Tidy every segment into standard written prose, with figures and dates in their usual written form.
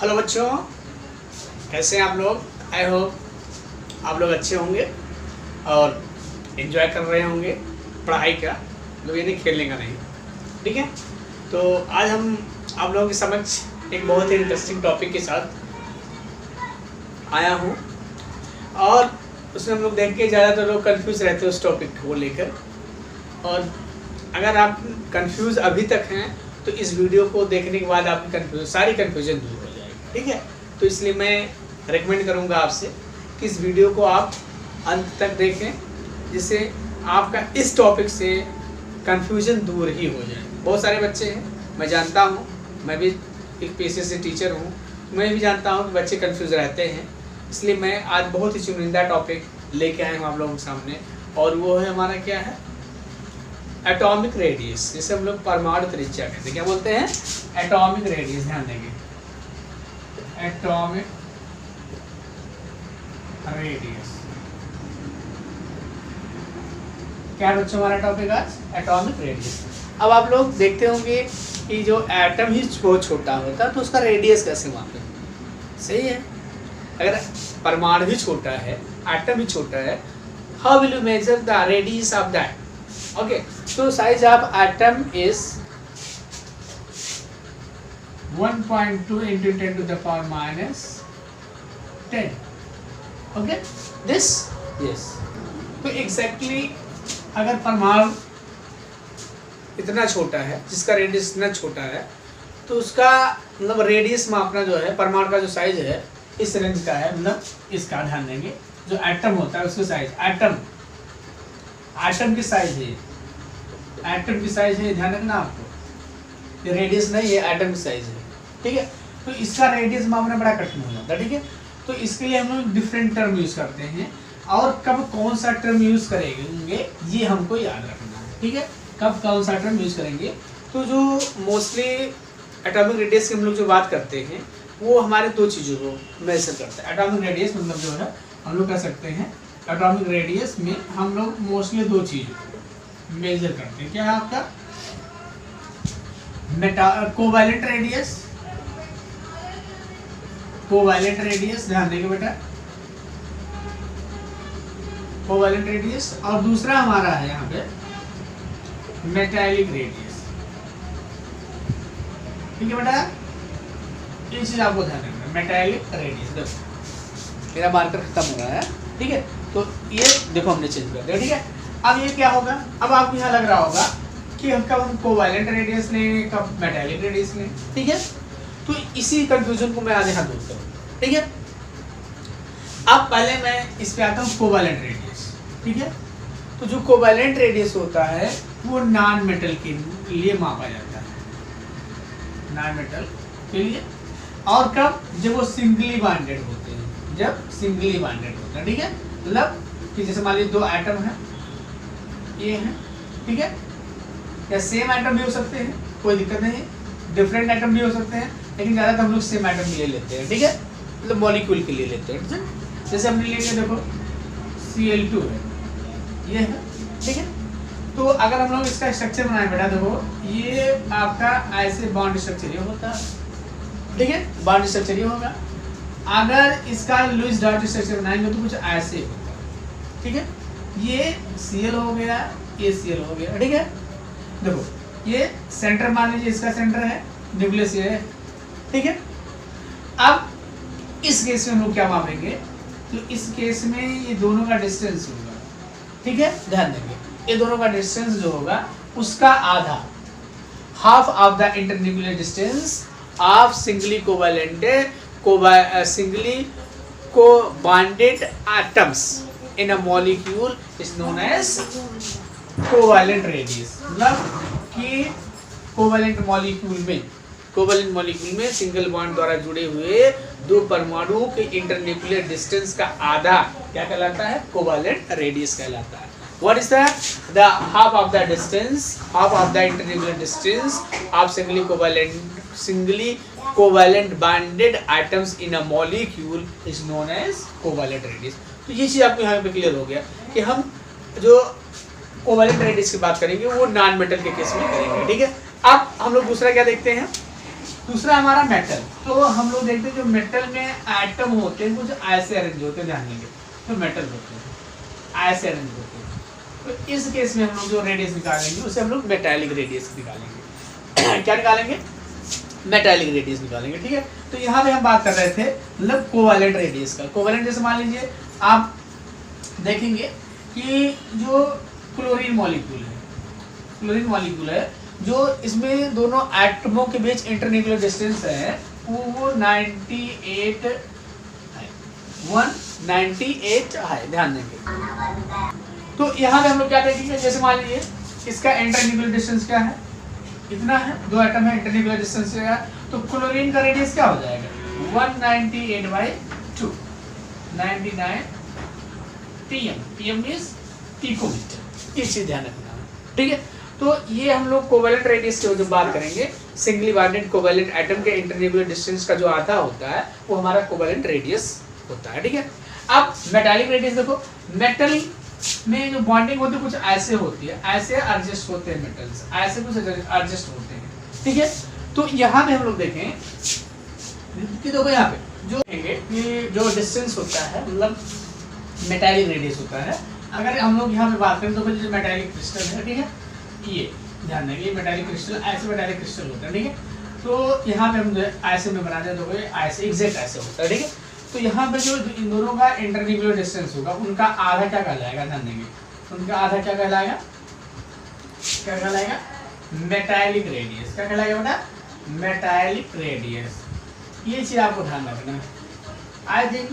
Hello बच्चों, कैसे हैं आप लोग। आई होप आप लोग अच्छे होंगे और एंजॉय कर रहे होंगे पढ़ाई का, लोग ये नहीं खेलने का नहीं। ठीक है, तो आज हम आप लोगों के समक्ष एक बहुत ही इंटरेस्टिंग टॉपिक के साथ आया हूँ और उसमें हम लोग देख के ज़्यादातर लोग कंफ्यूज रहते हैं उस टॉपिक को लेकर। और अगर आप कंफ्यूज अभी तक हैं तो इस वीडियो को देखने के बाद आपकी सारी कंफ्यूजन दूर हो जाएगी। ठीक है, तो इसलिए मैं रेकमेंड करूंगा आपसे कि इस वीडियो को आप अंत तक देखें, जिससे आपका इस टॉपिक से कंफ्यूजन दूर ही हो जाए। बहुत सारे बच्चे हैं, मैं जानता हूँ, मैं भी एक पेशे से टीचर हूँ, मैं भी जानता हूँ कि बच्चे कंफ्यूज रहते हैं। इसलिए मैं आज बहुत ही चुनिंदा टॉपिक लेके आया हूँ आप लोगों के सामने, और वो है हमारा क्या है, एटॉमिक रेडियस, जिसे हम लोग परमाणु त्रिज्या कहते हैं। क्या बोलते हैं? Atomic radius. ध्यान देंगे, एटॉमिक रेडियस। क्या बच्चों हमारा टॉपिक आज एटॉमिक रेडियस। अब आप लोग देखते होंगे कि जो एटम ही बहुत छोटा होता है तो उसका रेडियस कैसे मापें। सही है, अगर परमाणु ही छोटा है, एटम ही छोटा है, how will you measure the radius of that? Okay, so size of atom is 1.2 into 10 to the power minus 10. Okay, this yes. तो exactly अगर परमाणु इतना छोटा है, जिसका रेडियस इतना छोटा है, तो उसका मतलब रेडियस मापना जो है, परमाणु का जो साइज है इस रेंज का है, मतलब इसका। ध्यान देंगे, जो एटम होता है उसका साइज, एटम की साइज है, एटम की साइज है, ध्यान रखना आपको। ये रेडियस नहीं, ये एटम की साइज है। ठीक है, तो इसका रेडियस मापना बड़ा कठिन हो जाता है। ठीक है, तो इसके लिए हम लोग डिफरेंट टर्म यूज करते हैं, और कब कौन सा टर्म यूज करेंगे ये हमको याद रखना है। ठीक है, कब कौन सा टर्म यूज करेंगे। तो जो मोस्टली एटॉमिक रेडियस की हम लोग जो बात करते हैं वो हमारे दो चीज़ों को मेजर करता है। एटॉमिक रेडियस मतलब जो है हम लोग कह सकते हैं, एटॉमिक रेडियस में हम लोग मोस्टली दो चीज़ों को मेजर करते हैं। क्या है आपका? कोवैलेंट रेडियस, कोवैलेंट रेडियस, ध्यान देंगे बेटा, कोवैलेंट रेडियस। और दूसरा हमारा है यहाँ पे मेटालिक रेडियस। ठीक है बेटा, ये चीज आपको ध्यान रखना, मेटालिक रेडियस। देखो मेरा मार्कर खत्म हो रहा है। ठीक है, तो ये देखो हमने चेंज कर दिया। ठीक है, अब ये क्या होगा, अब आपको यहाँ लग रहा होगा कि कब हम कोवैलेंट रेडियस लें, कब मेटालिक रेडियस लें। ठीक है, तो इसी कंफ्यूजन को मैं आज यहाँ दूर करूँगा। ठीक है, अब पहले मैं इस पे आता हूँ कोवैलेंट रेडियस। ठीक है, तो जो कोवैलेंट रेडियस होता है वो नॉन मेटल के लिए मापा जाता है, नॉन मेटल के लिए। और कब? जब वो सिंगली बॉन्डेड होते हैं, जब सिंगली बॉन्डेड होता है। ठीक है, मतलब कि जैसे मान लीजिए दो एटम हैं, ये हैं, ठीक है, या सेम एटम भी हो सकते हैं, कोई दिक्कत नहीं है, डिफरेंट एटम भी हो सकते हैं, लेकिन ज़्यादातर हम लोग सेम एटम ले लेते हैं। ठीक है, मतलब मॉलिक्यूल के लिए लेते हैं। जैसे हमने ले लिया, देखो Cl2 है, ये है। ठीक है, तो अगर हम लोग इसका स्ट्रक्चर बनाए बेटा, देखो ये आपका ऐसे बॉन्ड स्ट्रक्चर ये होता है। ठीक है, बॉन्ड स्ट्रक्चर ये होगा। अगर इसका लुईस डॉट स्ट्रक्चर बनाएंगे तो कुछ ऐसे होगा। ठीक है, ये Cl हो गया, ये Cl हो गया। ठीक है, देखो ये सेंटर मान लीजिए, इसका सेंटर है, न्यूक्लियस ये है। ठीक है, अब इस केस में हम लोग क्या मापेंगे, तो इस केस में ये दोनों का डिस्टेंस होगा। ठीक है, ध्यान देंगे, ये दोनों का डिस्टेंस जो होगा उसका आधा, half of the internuclear distance of singly bonded atoms in a molecule is known as covalent radius। मतलब कि कोवैलेंट मॉलिक्यूल में सिंगल बॉन्ड द्वारा जुड़े हुए दो परमाणुओं के इंटरन्यूक्लियर डिस्टेंस का आधा क्या कहलाता है? कोवैलेंट रेडियस कहलाता है। What is the half of the distance, half of the internuclear distance of singly covalent bonded atoms in a molecule is known as covalent radius। तो ये चीज आपको यहाँ पे क्लियर हो गया कि हम जो कोवैलेंट रेडियस की बात करेंगे वो नॉन मेटल के केस में करेंगे। ठीक है, अब हम लोग दूसरा क्या देखते हैं, दूसरा हमारा मेटल। तो हम लोग देखते हैं जो मेटल में एटम होते हैं कुछ ऐसे अरेंज होते हैं, ध्यान देंगे तो मेटल होते हैं ऐसे अरेंज होते हैं। तो इस केस में हम लोग जो रेडियस निकालेंगे उसे हम लोग मेटालिक रेडियस निकालेंगे। क्या निकालेंगे? मेटालिक रेडियस निकालेंगे, ठीक है। तो यहाँ पे हम बात कर रहे थे मतलब कोवैलेंट रेडियस का। कोवैलेंट जैसे मान लीजिए आप देखेंगे कि जो क्लोरीन मॉलिक्यूल है जो इसमें दोनों एटमों के बीच इंटरन्यूक्लियर डिस्टेंस है वो 198 है, ध्यान देंगे। तो यहाँ पे हम लोग क्या देखेंगे, जैसे मान लीजिए इसका इंटरन्यूक्लियर डिस्टेंस क्या है, इतना है, दो एटम है, इंटरन्यूक्लियर डिस्टेंस क्या है, तो क्लोरीन का रेडियस क्या हो जाएगा 198/2 99 pm मींस पिकोमीटर। ये चीज ध्यान रखना है, ठीक है। तो ये हम लोग कोवैलेंट रेडियस की जो बात करेंगे, सिंगली बॉन्डेड कोवैलेंट एटम के इंटरन्यूक्लियर डिस्टेंस का जो आधा होता है वो हमारा कोवैलेंट रेडियस होता है, ठीक है। अब मेटालिक रेडियस देखो, मेटल में जो बॉन्डिंग होती है कुछ ऐसे होती है, ऐसे एडजस्ट होते हैं मेटल्स, ऐसे कुछ एडजस्ट होते हैं, ठीक है। तो यहाँ पे हम लोग देखें कि देखो यहाँ पे जो देखेंगे कि जो डिस्टेंस होता है मतलब मेटालिक रेडियस होता है। अगर हम लोग यहाँ पे बात करें तो जो मेटालिक क्रिस्टल है, ठीक है, ये ध्यान देंगे, ये मेटालिक क्रिस्टल ऐसे मेटालिक क्रिस्टल होता है, ठीक है। तो यहाँ पे हम ऐसे में बना दें तो ऐसे एग्जैक्ट ऐसे होता है, ठीक है। तो यहाँ पे जो इन दोनों का इंटरन्यूक्लियर डिस्टेंस होगा उनका आधा क्या कहलाएगा, ध्यान देंगे, उनका आधा क्या कहलाएगा, क्या कहलाएगा मेटालिक रेडियस। क्या कहलाएगा बेटा? Metallic radius. ये चीज आपको ध्यान रखना है। I think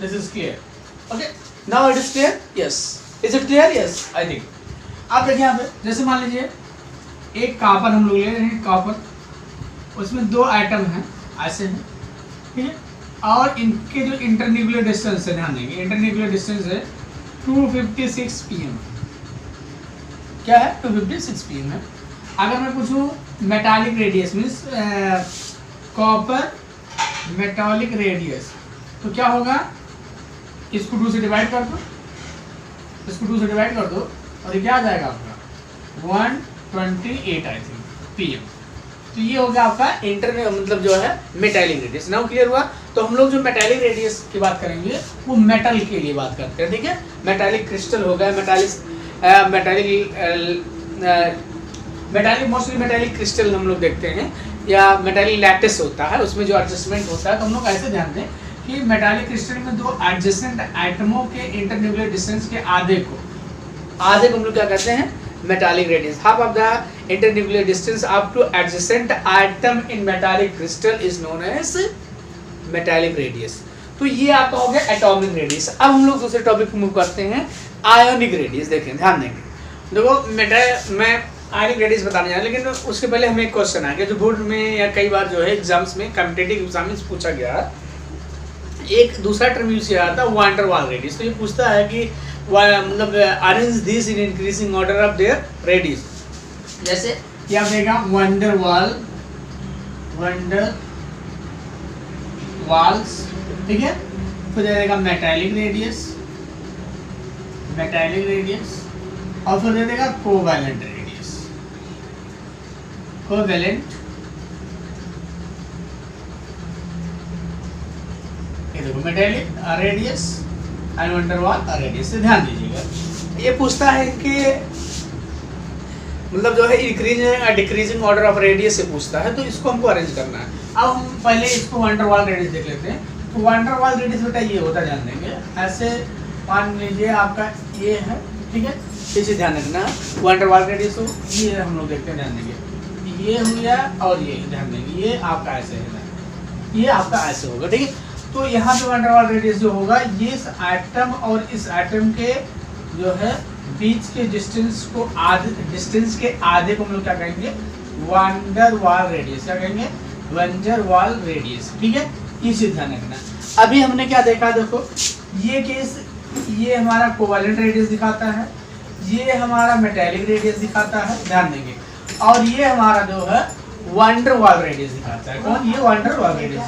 this is clear. Okay, now it is clear? Yes, is it clear? Yes, I think. अब देखिए यहाँ पे जैसे मान लीजिए एक कॉपर हम लोग ले रहे हैं, कॉपर, उसमें दो आइटम हैं ऐसे हैं, ठीक है, और इनके जो इंटरन्यूक्लियर डिस्टेंस है, ध्यान देंगे, इंटरन्यूक्लियर डिस्टेंस है 256 pm। क्या है? 256 pm है। अगर मैं पूछूं metallic radius means copper metallic radius, तो क्या होगा, इसको 2 से डिवाइड कर दो, इसको 2 से डिवाइड कर दो और ये क्या आ जाएगा आपका 128 आई थिंक pm। तो ये होगा आपका मतलब जो है मेटालिक रेडियस। नाउ क्लियर हुआ? तो हम लोग जो मेटालिक रेडियस की बात करेंगे वो मेटल के लिए बात करते हैं, ठीक है। मेटालिक क्रिस्टल हो गया, मेटालिक मोस्टली मेटालिक क्रिस्टल हम लोग देखते हैं, या मेटालिक लैटिस होता है, उसमें जो एडजस्टमेंट होता है। तो हम लोग ऐसे ध्यान दें कि मेटालिक क्रिस्टल में दो एडजेसेंट एटमों के इंटरन्यूक्लियर डिस्टेंस के आधे को हम लोग क्या कहते हैं, metallic radius. Half of the internuclear distance up to adjacent atom in metallic crystal is known as metallic radius. तो ये आपका हो गया एटॉमिक रेडियस। अब हम लोग दूसरे टॉपिक को मूव करते हैं, आयोनिक रेडियस। देखें, ध्यान देंगे, देखो मैं आयोनिक रेडियस बताने जा रहा हूं, लेकिन उसके पहले हमें एक क्वेश्चन आ गया जो बोर्ड में या कई बार जो है एग्जाम्स में, कॉम्पिटिटिव एग्जाम में पूछा गया। एक दूसरा टर्म यूज किया जाता है वान डेर वाल रेडियस। तो ये पूछता है कि मतलब arrange this in increasing order of there radius. जैसे क्या देगा वान डेर वाल्स, ठीक है। फिर दे देगा मेटालिक रेडियस और फिर दे देगा कोवैलेंट रेडियस, ये देखो metallic radius and van der वाल रेडियस से ध्यान दीजिएगा। ये पूछता है कि मतलब जो है इंक्रीजिंग या डिक्रीजिंग ऑर्डर ऑफ रेडियस से पूछता है, तो इसको हमको अरेंज करना है। अब हम पहले इसको वान डेर वाल रेडियस देख लेते हैं। तो वान डेर वाल रेडियस बेटा ये होता है, ध्यान देंगे, ऐसे मान लीजिए आपका ये है, ठीक है, इसे ध्यान रखना। वान डेर वाल रेडियस हो ये हम लोग देखते हैं, ध्यान देंगे, ये हो गया और ये ध्यान देंगे, ये आपका ऐसे है, ये आपका ऐसे होगा, ठीक है। तो यहाँ पे वान डेर वाल रेडियस जो होगा ये इस एटम और इस एटम के जो है बीच के डिस्टेंस के आधे को हम लोग क्या कहेंगे, वान डेर वाल रेडियस। क्या कहेंगे? वान डेर वाल रेडियस, ठीक है। ये चीज ध्यान रखना। अभी हमने क्या देखा, देखो ये केस, ये हमारा कोवैलेंट रेडियस दिखाता है, ये हमारा मेटालिक रेडियस दिखाता है, ध्यान देंगे, और ये हमारा जो है वान डेर वाल रेडियस दिखाता है। कौन? ये वान डेर वाल रेडियस,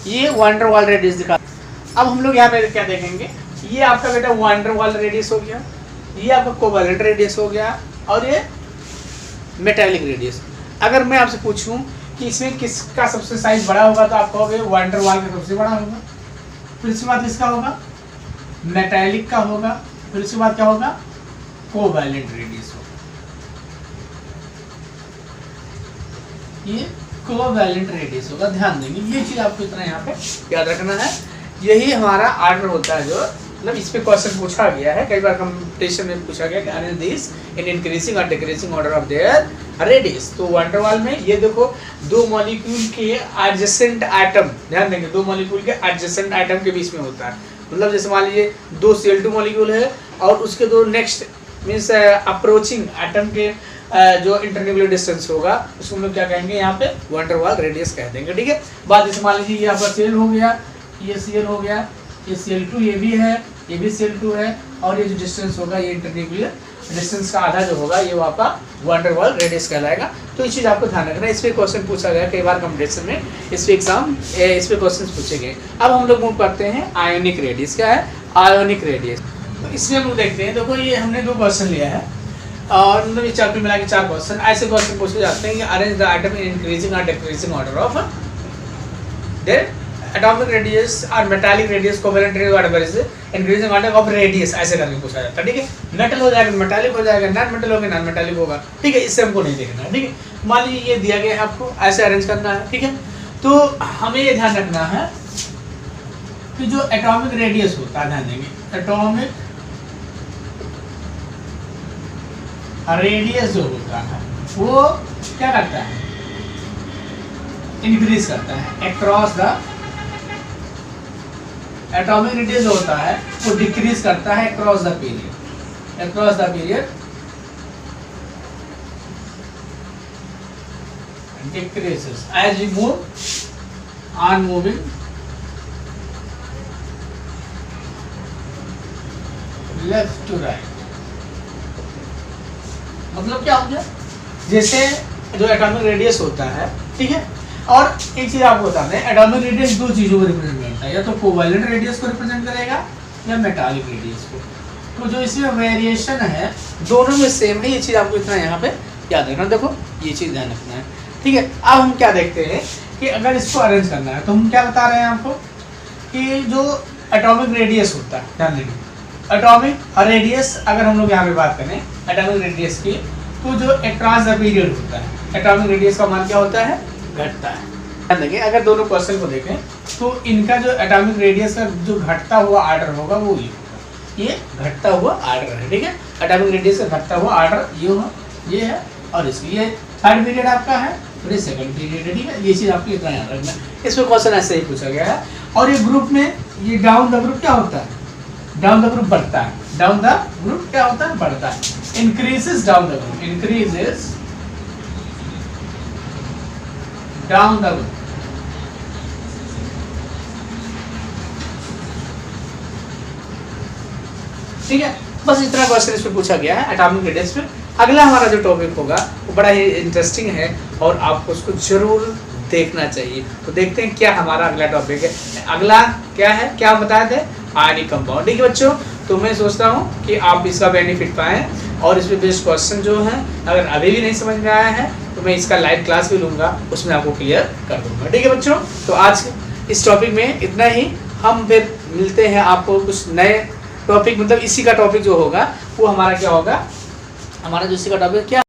ये वान डेर वाल रेडियस दिखाता। अब हम लोग यहाँ पे क्या देखेंगे, ये आपका बेटा वान डेर वाल रेडियस हो गया, ये आपका कोवैलेंट रेडियस हो गया, और ये मेटालिक रेडियस। अगर मैं आपसे पूछूं कि इसमें किसका सबसे साइज बड़ा होगा, तो आप कहोगे वैन डर वाल का सबसे बड़ा होगा। फिर इसके बाद किसका होगा, मेटालिक का होगा। फिर इसके बाद क्या होगा, कोवैलेंट रेडियस होगा। ये कोवैलेंट रेडियस होगा, ध्यान देंगे ये चीज आपको इतना यहाँ पे याद रखना है। यही हमारा आर्डर होता है, जो मतलब इस पे क्वेश्चन पूछा गया है, कई बार कंपटीशन में पूछा गया कि अरेंज दिस इन इंक्रीजिंग और decreasing order of there radius. तो वैन डर वाल में ये देखो दो मॉलिक्यूल के एडजेसेंट एटम, ध्यान देंगे दो मॉलिक्यूल के एडजेसेंट एटम के बीच में होता है। मतलब जैसे मान लीजिए दो Cl2 मॉलिक्यूल है और उसके दो नेक्स्ट मीन्स अप्रोचिंग एटम के जो इंटरन्यूक्लियर डिस्टेंस होगा उसको हम लोग क्या कहेंगे, यहाँ पे वैन डर वाल रेडियस कह देंगे। ठीक है, बात जैसे मान लीजिए ये आपका Cl हो गया, ये Cl हो गया, ये Cl2 ये भी है, ये भी Cl2 है, और ये जो डिस्टेंस होगा ये इंटरन्यूक्लियर डिस्टेंस का आधा जो होगा ये आपका वैन डर वाल रेडियस कहलाएगा। तो ये चीज़ आपको ध्यान रखना है। इस पे क्वेश्चन पूछा गया कई बार कंपटीशन में, इस पे इस पे क्वेश्चन पूछे गए। अब हम लोग मूव करते हैं आयोनिक रेडियस। क्या है आयोनिक रेडियस, तो इसमें हम लोग देखते हैं। देखो ये हमने दो क्वेश्चन लिया है और मतलब ये चार मिला के चार क्वेश्चन, ऐसे क्वेश्चन पूछे जाते हैं कि arrange the item in increasing और decreasing order of their atomic radius और metallic radius, covalent radius, whatever is increasing order of radius, ऐसे करके पूछा जाता है। ठीक है, मेटल हो जाएगा मेटालिक हो जाएगा, नॉन मेटल होगा नॉन मेटालिक होगा। ठीक है, इससे हमको नहीं देखना है। ठीक है, मान लीजिए ये दिया गया है, आपको ऐसे अरेंज करना है। ठीक है, तो हमें ये ध्यान रखना है कि जो एटॉमिक रेडियस होता है, ध्यान देंगे एटॉमिक रेडियस जो होता है वो क्या करता है, इंक्रीज करता है अक्रॉस द, एटॉमिक रेडियस जो होता है वो डिक्रीज करता है across the period, across the period decreases as we move on moving left to right। मतलब क्या हो गया, जैसे जो एटॉमिक रेडियस होता है, ठीक है, और एक चीज आपको बताते हैं, एटॉमिक रेडियस दो चीजों को रिप्रेजेंट करता है, या तो कोवैलेंट रेडियस को रिप्रेजेंट करेगा या मेटालिक रेडियस को। तो जो इसमें वेरिएशन है दोनों में सेम है, ये चीज आपको इतना यहाँ पे याद रखना। देखो ये चीज ध्यान रखना है। ठीक है, अब हम क्या देखते हैं कि अगर इसको अरेंज करना है तो हम क्या बता रहे हैं आपको कि जो एटॉमिक रेडियस होता है, ध्यान देंगे एटॉमिक रेडियस, अगर हम लोग यहाँ पे बात करें एटॉमिक रेडियस की, तो जो अक्रॉस द पीरियड होता है एटॉमिक रेडियस का मान क्या होता है, घटता है। ध्यान देंगे अगर दोनों क्वेश्चन को देखें तो इनका जो एटॉमिक रेडियस का जो घटता हुआ आर्डर होगा वो ये होगा, ये घटता हुआ आर्डर है। ठीक है, एटॉमिक रेडियस का घटता हुआ आर्डर ये है, और इसकी ये थर्ड पीरियड आपका है और ये सेकंड पीरियड है। ठीक है, ये चीज आपको इतना याद रखना है। इसमें क्वेश्चन ऐसे ही पूछा गया है। और ये ग्रुप में ये डाउन द ग्रुप क्या होता है, डाउन द ग्रुप बढ़ता है, डाउन द ग्रुप क्या होता है, बढ़ता है, increases down the group, increases down the group. ठीक है, बस इतना क्वेश्चन इस पे पूछा गया है एटॉमिक रेडियस पे। अगला हमारा जो टॉपिक होगा वो बड़ा ही इंटरेस्टिंग है और आपको उसको जरूर देखना चाहिए। तो देखते हैं क्या हमारा अगला टॉपिक है। अगला क्या है, क्या बताए थे, आयनिक कंपाउंड। ठीक है बच्चों, तो मैं सोचता हूँ कि आप इसका बेनिफिट पाएँ और इस पे बेस्ड क्वेश्चन जो है अगर अभी भी नहीं समझ में आया है तो मैं इसका लाइव क्लास भी लूँगा, उसमें आपको क्लियर कर दूँगा। ठीक है बच्चों, तो आज इस टॉपिक में इतना ही। हम फिर मिलते हैं आपको कुछ नए टॉपिक, मतलब इसी का टॉपिक जो होगा वो हमारा क्या होगा, हमारा जो इसी का टॉपिक क्या